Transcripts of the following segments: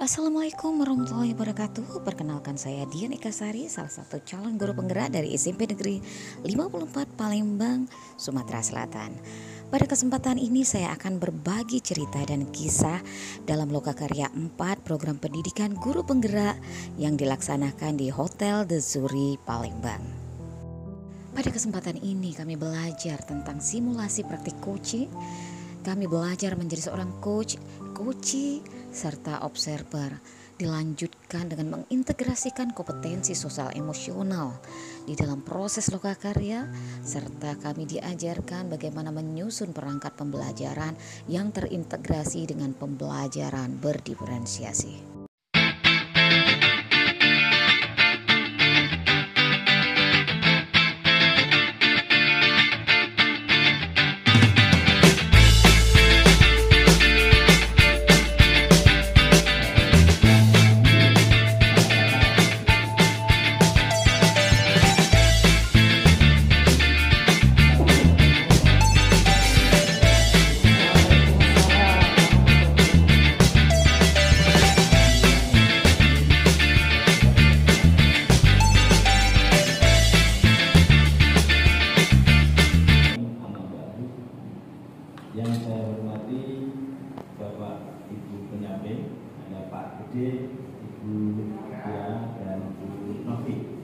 Assalamualaikum warahmatullahi wabarakatuh. Perkenalkan saya Dian Ikasari, salah satu calon guru penggerak dari SMP Negeri 54 Palembang, Sumatera Selatan. Pada kesempatan ini saya akan berbagi cerita dan kisah dalam Lokakarya 4 program pendidikan guru penggerak yang dilaksanakan di Hotel The Zuri Palembang. Pada kesempatan ini kami belajar tentang simulasi praktik coaching. Kami belajar menjadi seorang coachee, serta observer. Dilanjutkan dengan mengintegrasikan kompetensi sosial emosional di dalam proses lokakarya, serta kami diajarkan bagaimana menyusun perangkat pembelajaran yang terintegrasi dengan pembelajaran berdiferensiasi. Yang saya hormati Bapak Ibu penyamping, ada Pak Gede, Ibu Dia, dan Ibu Novi.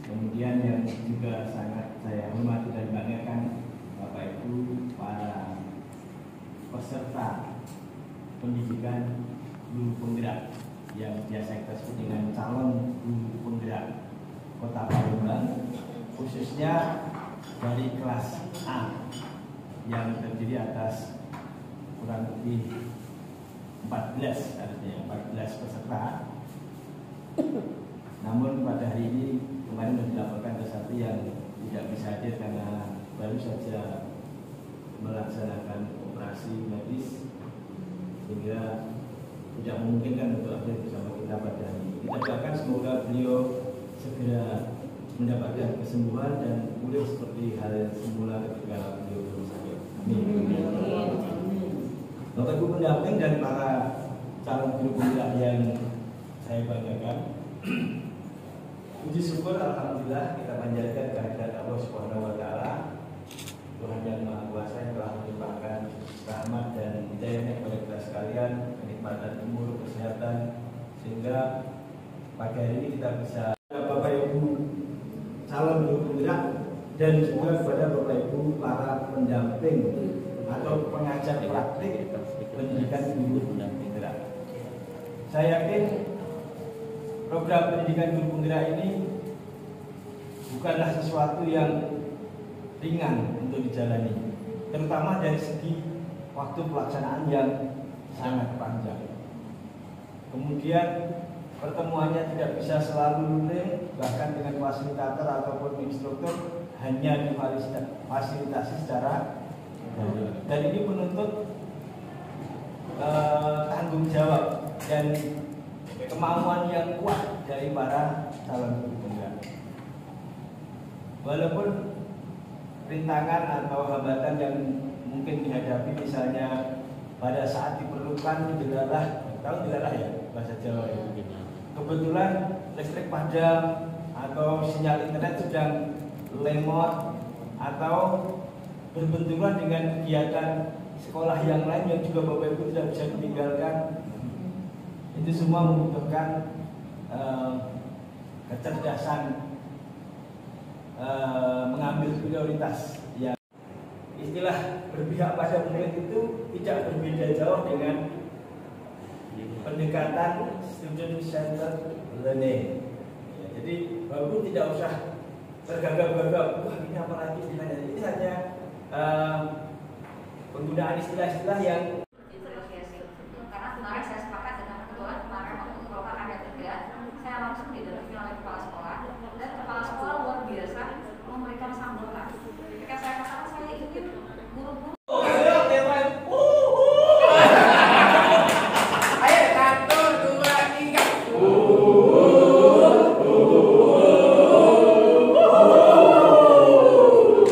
Kemudian yang juga sangat saya hormati dan banggakan Bapak Ibu para peserta pendidikan guru penggerak yang biasa kita sebut dengan calon guru penggerak Kota Palembang, khususnya dari kelas A yang terdiri atas kurang lebih 14 peserta. Namun pada hari ini kemarin dilaporkan ada satu yang tidak bisa hadir karena baru saja melaksanakan operasi medis sehingga tidak memungkinkan untuk hadir bersama kita pada hari ini. Kita doakan semoga beliau segera mendapatkan kesembuhan dan pulih seperti hal semula ketika beliau belum sakit. Amin. Bapak Ibu pendamping dan para calon guru penggerak yang saya banggakan, puji syukur alhamdulillah kita panjatkan kehadirat Allah Subhanahu wa taala, Tuhan yang Maha Kuasa yang telah melimpahkan rahmat dan hidayahnya kepada kita sekalian, kenikmatan umur, kesehatan, sehingga pagi hari ini kita bisa Bapak Ibu calon guru penggerak dan juga kepada Bapak Ibu para pendamping atau pengajar praktik pendidikan guru penggerak. Saya yakin program pendidikan guru penggerak ini bukanlah sesuatu yang ringan untuk dijalani, terutama dari segi waktu pelaksanaan yang sangat panjang. Kemudian pertemuannya tidak bisa selalu rutin, bahkan dengan fasilitator ataupun instruktur hanya difasilitasi secara dan ini menuntut tanggung jawab dan kemauan yang kuat dari para calon guru penggerak. Walaupun rintangan atau hambatan yang mungkin dihadapi, misalnya pada saat diperlukan dilalah ya bahasa Jawa ya. Kebetulan listrik padam atau sinyal internet sedang lemot atau berbenturan dengan kegiatan sekolah yang lain yang juga Bapak Ibu tidak bisa ditinggalkan. Itu semua membutuhkan kecerdasan mengambil prioritas. Ya, istilah berpihak pada murid itu tidak berbeda jauh dengan pendekatan student centered learning. Ya, jadi Bapak Ibu tidak usah tergagap-gagap, wah ini apa lagi istilahnya. Ini hanya penggunaan istilah-istilah yang karena kemarin saya sepakat dengan kebetulan kemarin waktu program ada 3, saya langsung didampingi oleh kepala sekolah dan kepala sekolah luar biasa memberikan sambutan. Ketika saya katakan saya ingin guru-guru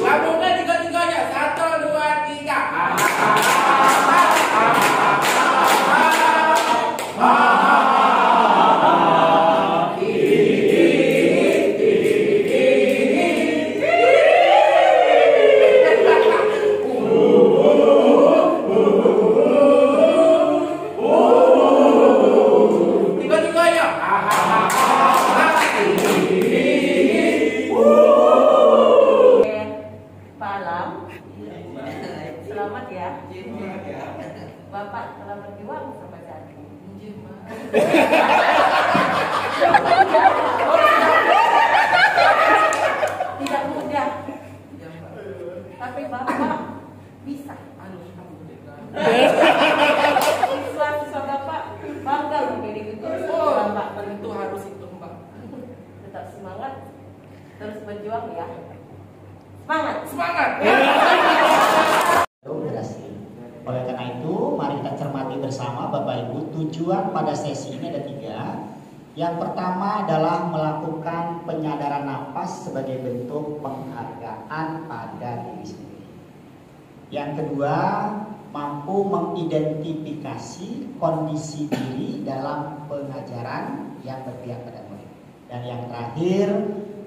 Sambungkan tiga-tiganya, 1, 2, 3. telah berjuang sampai saat ini. Tidak mudah, tapi Bapak bisa. Siswa-siswa Bapak bangga menjadi Bapak. Tentu harus itu, Mbak. Tetap semangat, terus berjuang ya. Semangat. Semangat. Oleh karena itu, mari kita cermati bersama Bapak Ibu. Tujuan pada sesi ini ada 3. Yang pertama adalah melakukan penyadaran napas sebagai bentuk penghargaan pada diri sendiri. Yang kedua, mampu mengidentifikasi kondisi diri dalam pengajaran yang berpihak pada murid. Dan yang terakhir,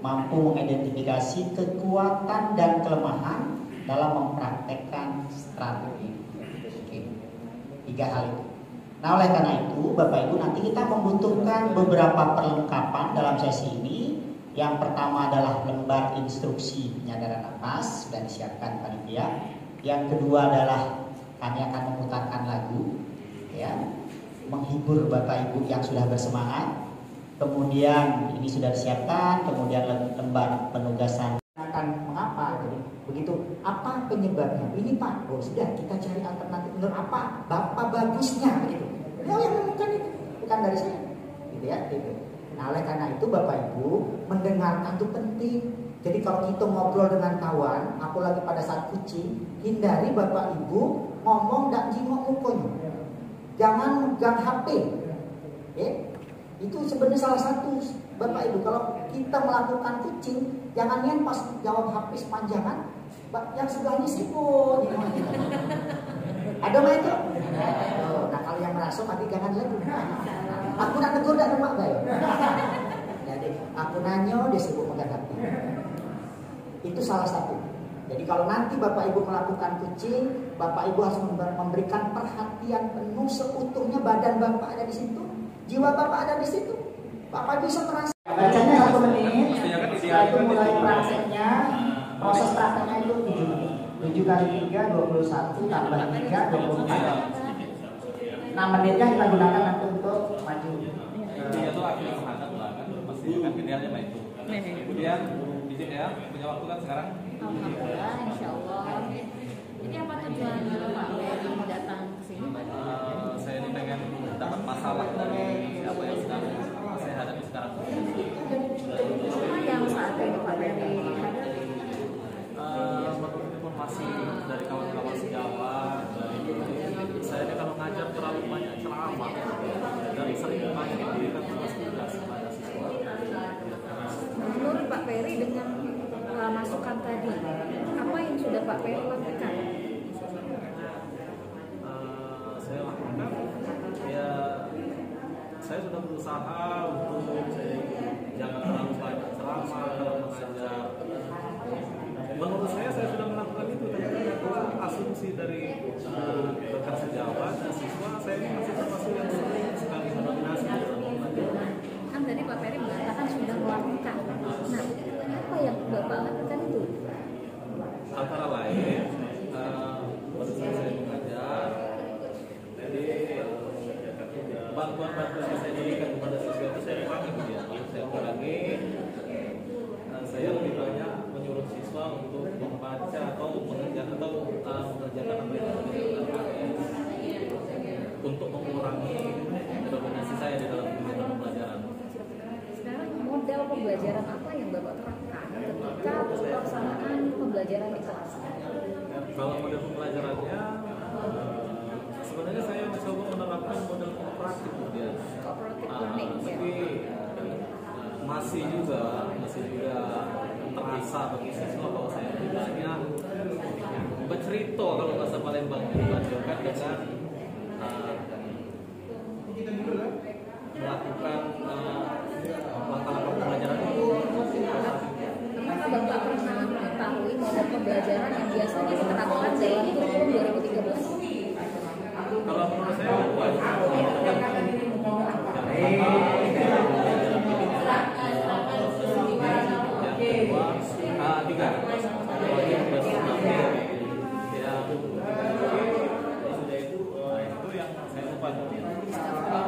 mampu mengidentifikasi kekuatan dan kelemahan dalam mempraktekkan strategi. Oke. 3 hal itu. Nah, oleh karena itu, Bapak Ibu, nanti kita membutuhkan beberapa perlengkapan dalam sesi ini. Yang pertama adalah lembar instruksi penyadaran napas dan disiapkan panitia. Yang kedua adalah kami akan memutarkan lagu, ya, menghibur Bapak Ibu yang sudah bersemangat. Kemudian ini sudah disiapkan, kemudian lembar penugasan. Akan mengapa? Jadi begitu, apa penyebabnya? Ini Pak, oh sudah kita cari alternatif. Menurut apa? Bapak bagusnya, gitu. Oh yang menemukan itu bukan dari saya, gitu ya. Gitu. Nah, oleh karena itu Bapak Ibu mendengarkan itu penting. Jadi kalau kita ngobrol dengan kawan, apalagi pada saat kucing, hindari Bapak Ibu ngomong dan jingok mukonya. Jangan megang HP. Ya. Itu sebenarnya salah satu Bapak Ibu, kalau kita melakukan kucing, jangan yang pas jawab HP sepanjangan, yang sebelahnya sibuk. Ada mah itu? Nah kalau yang merasa tapi jangan lagi. Aku nak tegur dan rumah gaya. Jadi aku nanya dia sibuk megang HP. Itu salah satu. Jadi kalau nanti Bapak Ibu melakukan kucing, Bapak Ibu harus memberikan perhatian penuh seutuhnya. Badan Bapak ada di situ, jiwa Bapak ada di situ. Bapak bisa merasa. Bacanya 1 menit. Setelah itu mulai prakteknya. Proses prakteknya itu 7 menit. 7 kali 3 21 tambah 3 24. 6 menitnya kita gunakan nanti untuk maju. Dia tuh akhirnya menghadap belakang, pasti kan idealnya mah itu. Kemudian izin ya, punya waktu kan sekarang? Alhamdulillah, insya Allah. Jadi apa tujuan Pak Ferry datang ke sini? Saya ini pengen dapat masalah dari apa yang sedang saya hadapi sekarang. Apa yang saat ini Pak Ferry hadapi? Menurut informasi dari kawan-kawan sejawat, saya ini kalau ngajar terlalu banyak ceramah dan sering banyak memberikan tugas kepada siswa. Menurut Pak Ferry dengan masukan tadi, apa yang sudah Pak Ferry lakukan? Saya lakukan, ya saya sudah berusaha untuk jangan terlalu banyak ceramah dalam mengajar. Menurut saya sudah melakukan itu, tapi itu asumsi dari rekan sejawat dan siswa. Saya ini masih termasuk yang sering sekali mendominasi dalam pembelajaran. Kan tadi Pak Ferry mengatakan sudah melakukan. Nah, apa yang Bapak lakukan itu? Antara lain, pada saat saya mengajar, jadi bantuan-bantuan yang saya berikan kepada siswa itu saya kurangi, ya. Saya kurangi. Saya lebih banyak menyuruh siswa untuk membaca atau mengerjakan apa yang untuk mengurangi dominasi saya di dalam kegiatan pembelajaran. Sekarang model pembelajaran apa yang Bapak terapkan ketika pelaksanaan pembelajaran di kelas? Kalau model pembelajarannya, sebenarnya saya mencoba menerapkan model kooperatif kemudian. Cooperative learning, ya. Tapi masih juga terasa bagi siswa bahwa saya tidaknya bercerita kalau bahasa Palembang dibandingkan dengan melakukan langkah-langkah pembelajaran itu. Apakah Bapak pernah mengetahui model pembelajaran yang biasanya diterapkan dalam kurikulum 2013? Kalau menurut saya itu yang apa?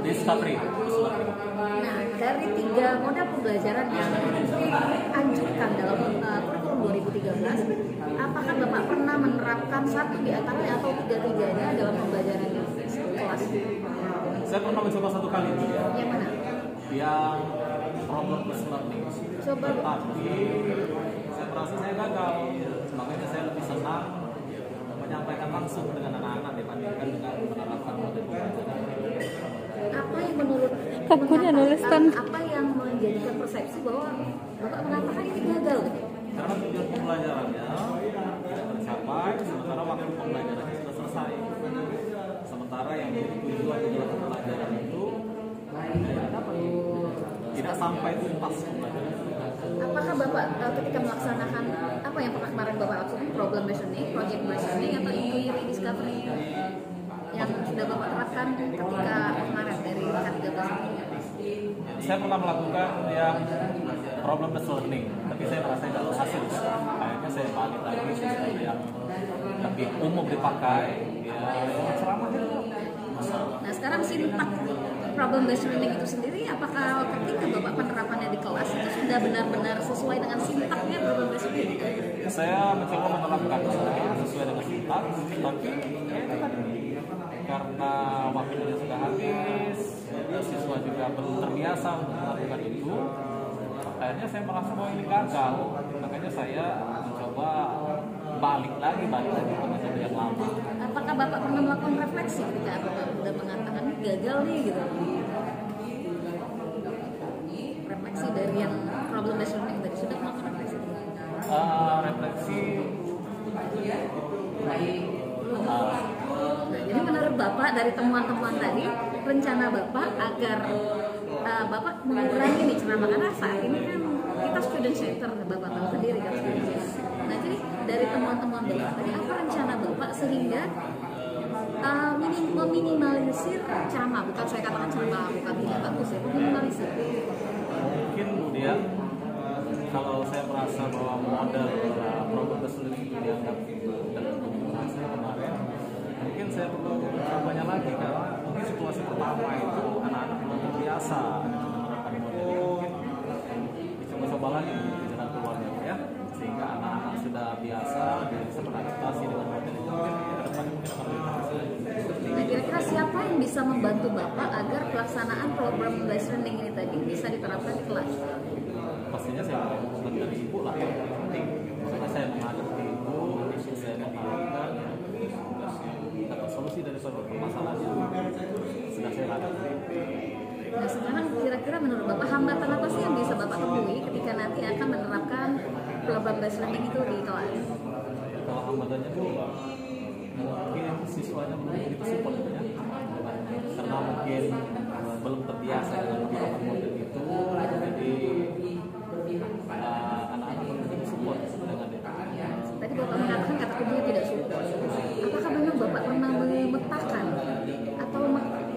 Discovery. Nah, dari 3 model pembelajaran yang dianjurkan dalam kurikulum 2013, apakah Bapak pernah menerapkan satu di antaranya atau 3-tiganya dalam pembelajaran kelas? Saya pernah mencoba 1 kali. Yang mana? Yang problem based learning. Coba. Tapi saya merasa saya gagal. Makanya saya lebih senang menyampaikan langsung dengan anak-anak dibandingkan dengan menerapkan model pembelajaran. Apa yang menurut Kakunya nuliskan. apa yang menjadikan persepsi bahwa Bapak mengatakan ini gagal? Karena tujuan pembelajarannya tidak tercapai, sementara waktu pembelajarannya sudah selesai. Sementara yang tujuan dalam pembelajaran itu tidak sampai tuntas pembelajaran. Apakah Bapak ketika melaksanakan apa yang pernah kemarin Bapak lakukan, problem based learning, project based learning, atau inquiry discovery yang sudah Bapak terapkan ketika kemarin dari K13? Saya pernah melakukan yang problem based learning, tapi saya merasa tidak berhasil. Akhirnya saya balik lagi sistem yang lebih umum dipakai, ya ceramah itu. Nah, sekarang sintak problem based learning itu sendiri, apakah ketika Bapak penerapannya di kelas itu sudah benar-benar sesuai dengan sintaknya problem based learning? Saya mencoba menerapkan sesuai dengan sintak, tapi ya itu tadi karena waktunya sudah habis, siswa juga belum terbiasa untuk melakukan itu. Akhirnya saya merasa bahwa ini gagal, makanya saya mencoba balik lagi ke metode yang lama. Apakah Bapak pernah melakukan refleksi ketika Bapak sudah mengatakan ini gagal nih gitu? Refleksi dari yang problem based learning tadi, sudah melakukan refleksi? Refleksi. Jadi menurut Bapak dari temuan-temuan tadi, rencana Bapak agar Bapak mengurangi nih ceramah, karena saat ini kan kita student center, Bapak tahu sendiri kan student center. Nah, jadi dari temuan-temuan Bapak tadi, apa rencana Bapak sehingga meminimalisir ceramah? Bukan saya katakan ceramah bukan tidak bagus ya, meminimalisir. Mungkin kemudian kalau saya merasa bahwa model problem based learning itu dianggap tidak berhasil kemarin, mungkin saya perlu coba lagi, karena mungkin situasi pertama itu anak-anak belum terbiasa dengan menerapkan model ini. Mungkin dicoba-coba lagi di jalan keluarnya, ya, sehingga anak-anak sudah biasa dan bisa beradaptasi dengan model itu. Mungkin ke depan mungkin akan lebih bagus. Nah, kira-kira siapa yang bisa membantu Bapak agar pelaksanaan program based learning ini tadi bisa diterapkan di kelas? Pastinya saya mengumpulkan dari ibu lah yang penting. Makanya saya menghadapi ibu, saya mendiamkan, dapat solusi dari suatu permasalahan yang sedang saya hadapi. Nah, sekarang kira-kira menurut Bapak hambatan apa sih yang bisa Bapak temui ketika nanti akan menerapkan program based learning itu di kelas? Kalau hambatannya itu mungkin siswanya belum begitu support ya, karena mungkin belum terbiasa dengan menggunakan model itu, jadi anak-anak belum begitu support dengan itu. Tadi Bapak mengatakan kata kuncinya tidak support. Apakah memang Bapak pernah memetakan atau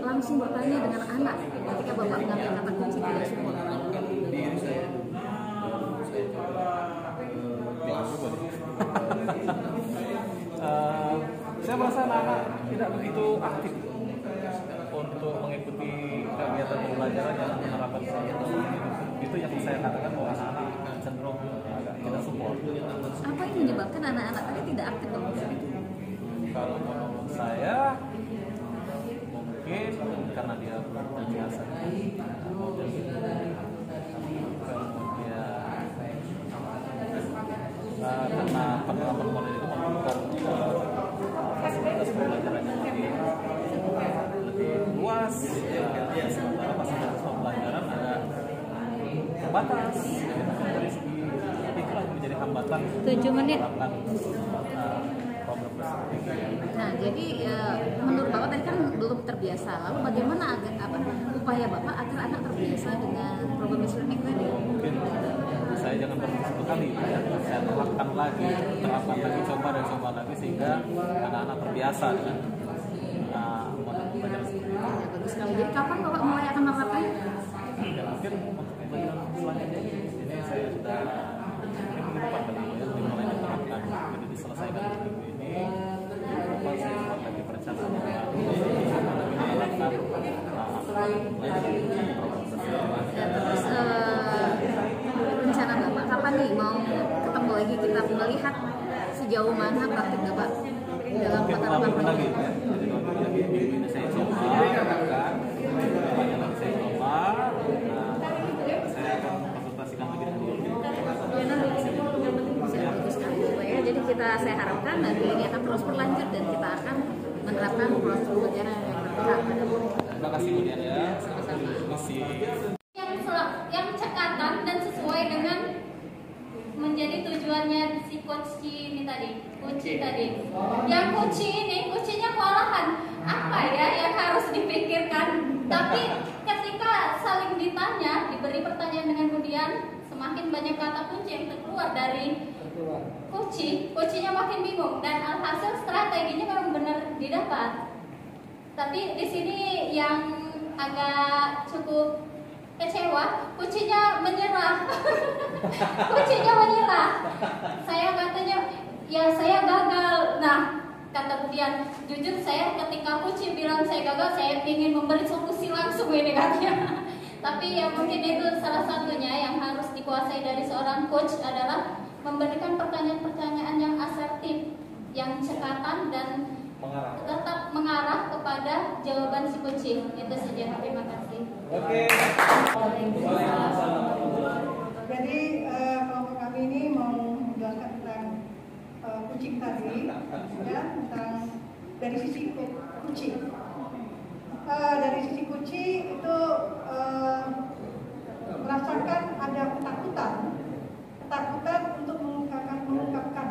langsung bertanya dengan anak ketika Bapak mengambil kata kunci tidak support? Diri saya coba diambil boleh. Saya merasa anak-anak tidak begitu aktif untuk mengikuti kegiatan pembelajaran yang menerapkan itu yang saya katakan bahwa anak-anak cenderung agak tidak support. Apa yang menyebabkan anak-anak tadi tidak aktif? Kalau menurut saya mungkin karena dia belum terbiasa dengan model itu, kemudian karena penerapan model itu membutuhkan fasilitas pembelajaran yang lebih luas, ya, sementara fasilitas pembelajaran ada terbatas. Jadi mungkin dari segi itulah yang menjadi hambatan 7 menit. menerapkan program tersebut. Nah, jadi menurut Bapak tadi kan belum terbiasa. Lalu bagaimana upaya Bapak agar anak terbiasa dengan program based learning tadi? Mungkin saya jangan berhenti satu kali, ya. Saya terapkan lagi, coba lagi sehingga anak-anak terbiasa dengan model pembelajaran seperti itu. Ya, bagus sekali. Jadi kapan Bapak mulai akan menerapkan? Ya, mungkin untuk pembelajaran selanjutnya ini saya sudah minggu depan dimulai diterapkan, jadi diselesaikan minggu ini. Minggu depan saya buat lagi perencanaan baru. melihat sejauh mana praktik Bapak dalam penerapan lagi ya. Jadi kalau ini saya coba, kan saya coba, saya akan konsultasikan lagi dulu. Jadi saya harapkan nanti ini akan terus berlanjut dan kita akan menerapkan proses pembelajaran yang berpihak pada murid. Terima kasih kemudian ya. Yang cekatan dan sesuai dengan menjadi tujuannya si coach ini tadi, kunci tadi. Yang kunci ini, kuncinya kewalahan. Apa ya yang harus dipikirkan? Tapi ketika saling ditanya, diberi pertanyaan dengan kemudian semakin banyak kata kunci yang keluar dari kuncinya makin bingung dan alhasil strateginya memang benar didapat. Tapi di sini yang agak cukup kecewa, kuncinya menyerah. Kuncinya menyerah. Saya katanya, ya saya gagal. Nah, kata kemudian, jujur saya ketika kunci bilang saya gagal, saya ingin memberi solusi langsung ini katanya. Tapi ya mungkin itu salah satunya yang harus dikuasai dari seorang coach adalah memberikan pertanyaan-pertanyaan yang asertif, yang cekatan dan tetap mengarah kepada jawaban si kucing. Itu saja. Terima kasih. Oke. Jadi kelompok kami ini mau menjelaskan tentang kucing tadi, ya, tentang dari sisi kucing. Dari sisi kucing itu merasakan ada ketakutan untuk mengungkapkan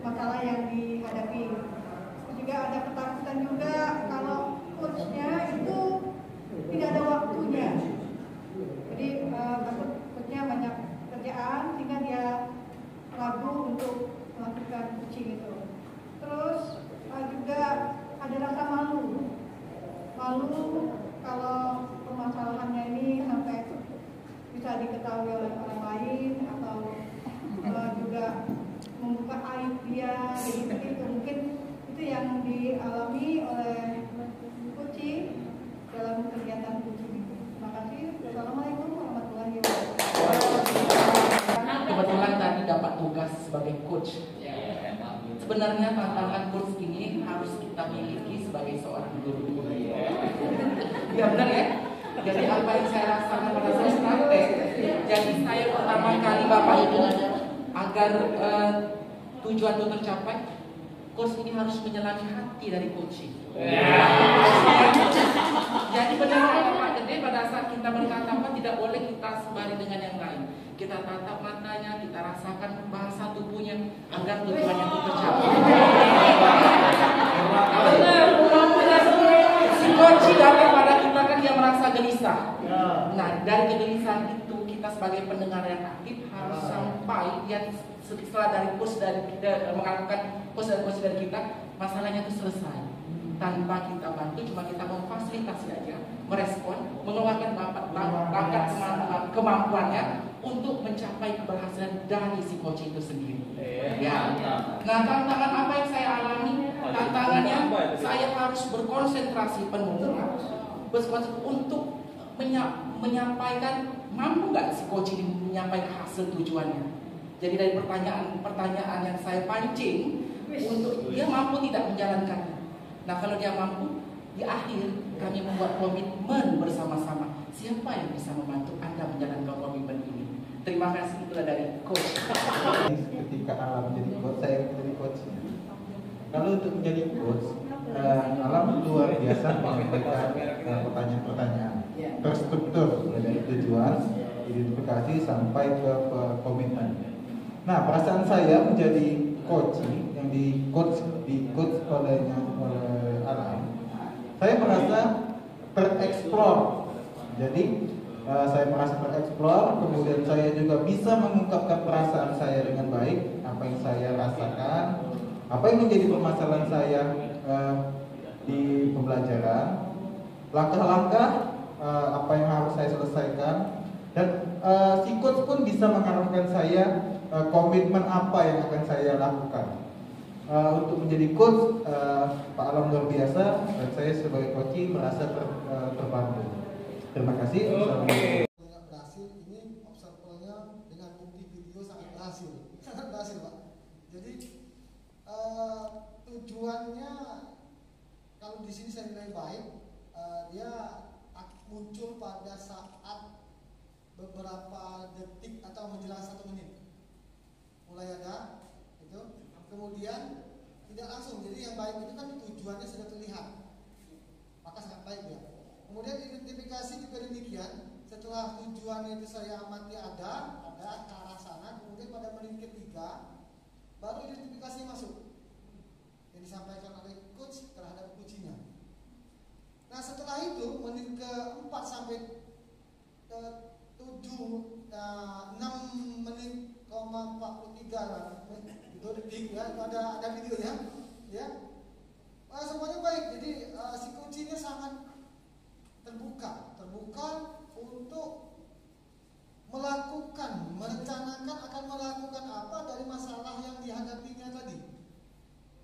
masalah yang dihadapi. Juga ada ketakutan juga kalau coachnya itu tidak ada waktunya. Jadi coachnya banyak kerjaan sehingga dia ragu untuk melakukan coaching itu. Terus juga ada rasa malu kalau permasalahannya ini sampai bisa diketahui oleh orang lain atau juga membuka aib dia, jadi itu mungkin itu yang dialami oleh kucing dalam kegiatan kucing itu. Terima kasih. Assalamualaikum warahmatullahi wabarakatuh. Kebetulan tadi dapat tugas sebagai coach. Sebenarnya tantangan coach ini harus kita miliki sebagai seorang guru. Ya benar ya. Jadi apa yang saya rasakan pada saya praktek. Jadi saya pertama kali Bapak Ibu agar tujuan itu tercapai, coach ini harus menyelami hati dari coaching. Jadi benar kata Pak Gede, pada saat kita berkata apa tidak boleh kita sembari dengan yang lain. Kita tatap matanya, kita rasakan bahasa tubuhnya agar tujuannya itu tercapai. Si coaching datang pada kita kan dia merasa gelisah. Nah dari kegelisahan itu kita sebagai pendengar yang aktif harus sampai dia setelah dari coach dari kita melakukan coach dari kita masalahnya itu selesai tanpa kita bantu, cuma kita memfasilitasi aja, merespon, mengeluarkan bakat kemampuannya untuk mencapai keberhasilan dari si coach itu sendiri. Ya. Nah tantangan apa yang saya alami? Tantangannya saya harus berkonsentrasi penuh untuk menyampaikan, mampu nggak si coach ini menyampaikan hasil tujuannya. Jadi dari pertanyaan yang saya pancing untuk dia mampu tidak menjalankannya. Nah kalau dia mampu, di akhir kami membuat komitmen bersama-sama. Siapa yang bisa membantu Anda menjalankan komitmen ini? Terima kasih, itulah dari coach. Ketika Alam menjadi coach, saya menjadi coach. Kalau untuk menjadi coach, Alam luar biasa menyampaikan pertanyaan-pertanyaan terstruktur dari tujuan, identifikasi sampai ke komitmen. Nah, perasaan saya menjadi coach yang di coach oleh Alam, saya merasa tereksplor. Jadi saya merasa tereksplor, kemudian saya juga bisa mengungkapkan perasaan saya dengan baik, apa yang saya rasakan, apa yang menjadi permasalahan saya di pembelajaran, langkah-langkah apa yang harus saya selesaikan, dan si coach pun bisa mengarahkan saya komitmen apa yang akan saya lakukan. Untuk menjadi coach, Pak Alam luar biasa, dan saya sebagai coach merasa terbantu. Terima kasih. Berhasil, ini observernya dengan bukti video sangat berhasil, Pak. Jadi tujuannya kalau di sini saya nilai baik, dia muncul pada saat beberapa detik atau menjelang 1 menit mulai ada itu, kemudian tidak langsung. Jadi yang baik itu kan tujuannya sudah terlihat, maka sangat baik ya. Kemudian identifikasi juga demikian. Setelah tujuannya itu saya amati ada ke arah sana, kemudian pada menit ketiga baru identifikasi masuk yang disampaikan oleh coach terhadap kuncinya. Nah setelah itu menit ke-4 sampai ke 6 menit 43 itu detik ya, itu ada videonya ya. Semuanya baik. Jadi si kuncinya sangat terbuka untuk merencanakan akan melakukan apa dari masalah yang dihadapinya tadi.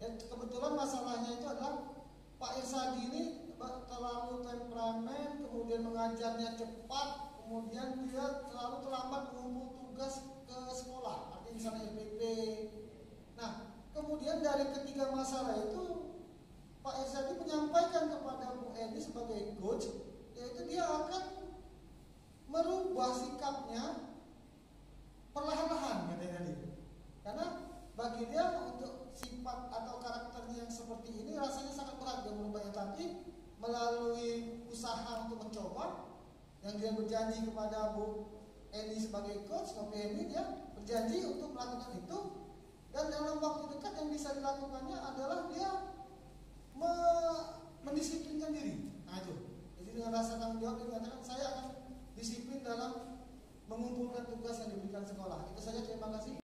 Ya, kebetulan masalahnya itu adalah Pak Irsadi ini terlalu temperamen, kemudian mengajarnya cepat, kemudian dia terlalu terlambat mengumpul tugas ke sekolah, artinya misalnya LPP. Nah, kemudian dari ketiga masalah itu Pak Irsadi menyampaikan kepada Bu Eni sebagai coach, yaitu dia akan merubah sikapnya perlahan-lahan katanya tadi. Karena bagi dia untuk sifat atau karakternya yang seperti ini rasanya sangat berat dia merubahnya, tapi melalui usaha untuk mencoba yang dia berjanji kepada Bu Eni sebagai coach, Bu Eni dia berjanji untuk melakukan itu, dan dalam waktu dekat yang bisa dilakukannya adalah dia mendisiplinkan diri. Nah itu. Jadi dengan rasa tanggung jawab dia mengatakan saya akan disiplin dalam mengumpulkan tugas yang diberikan sekolah. Itu saja, terima kasih.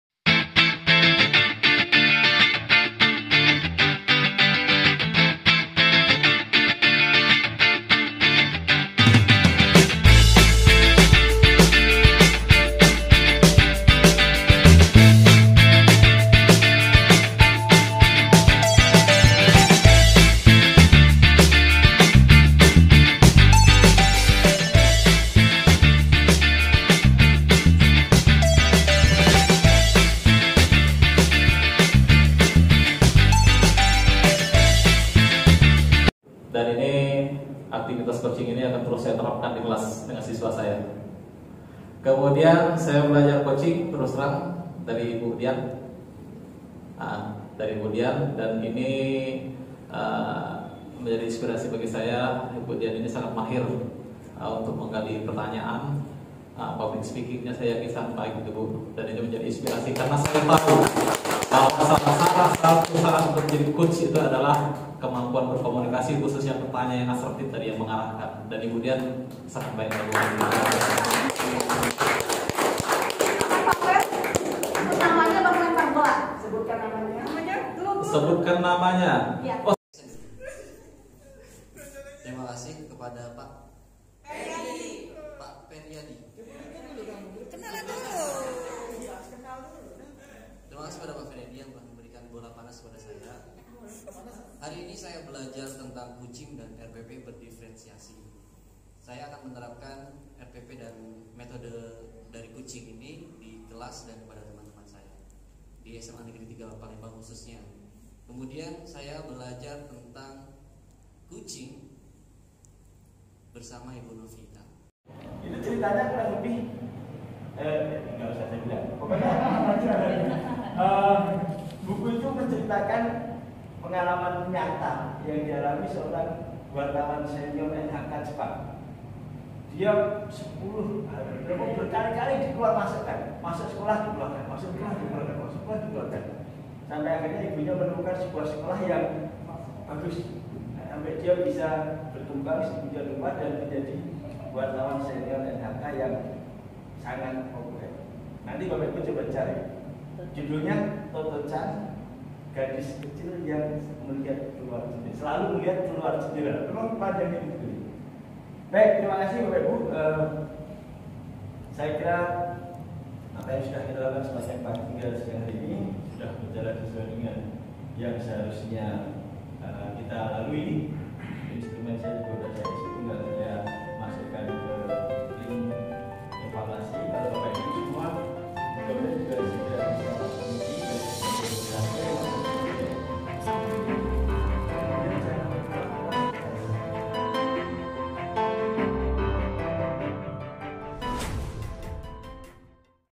Aktivitas coaching ini akan terus saya terapkan di kelas dengan siswa saya. Kemudian saya belajar coaching terus terang dari Ibu Dian, dan ini menjadi inspirasi bagi saya. Ibu Dian ini sangat mahir untuk menggali pertanyaan. Public speakingnya saya yakin sangat baik gitu Bu, dan ini menjadi inspirasi karena saya tahu bahwa salah satu syarat untuk menjadi coach itu adalah kemampuan berkomunikasi, khususnya pertanyaan yang asertif tadi yang mengarahkan, dan Ibu Dian sangat baik melakukan itu. Namanya Bang lempar bola. Sebutkan namanya. Sebutkan namanya. Ya. Oh. Terima kasih kepada Pak Feryadi. Pak Feryadi. Kenalan dulu. Terima kasih kepada Pak Feryadi yang telah memberikan bola panas kepada saya. Hari ini saya belajar tentang kucing dan RPP berdiferensiasi. Saya akan menerapkan RPP dan metode dari kucing ini di kelas dan kepada teman-teman saya di SMA Negeri 3 Palembang khususnya. Kemudian saya belajar tentang kucing bersama Ibu Novita. Itu ceritanya kurang lebih nggak usah saya bilang. Pokoknya buku itu menceritakan pengalaman nyata yang dialami seorang wartawan senior NHK Jepang. Dia 10 berkali-kali masuk sekolah dikeluarkan, masuk sekolah dikeluarkan. Sampai akhirnya ibunya menemukan sebuah sekolah yang bagus. Sampai dia bisa berkembang sedemikian rupa dan menjadi wartawan senior NHK yang sangat populer. Nanti Bapak Ibu coba cari. Judulnya Toto-chan, gadis kecil yang melihat keluar jendela, selalu melihat keluar jendela. Memang panjangnya begitu. Baik, terima kasih Bapak Ibu. Saya kira apa yang sudah kita lakukan sepanjang pagi hingga siang hari ini sudah berjalan sesuai dengan yang seharusnya kita lalui. Instrumen saya juga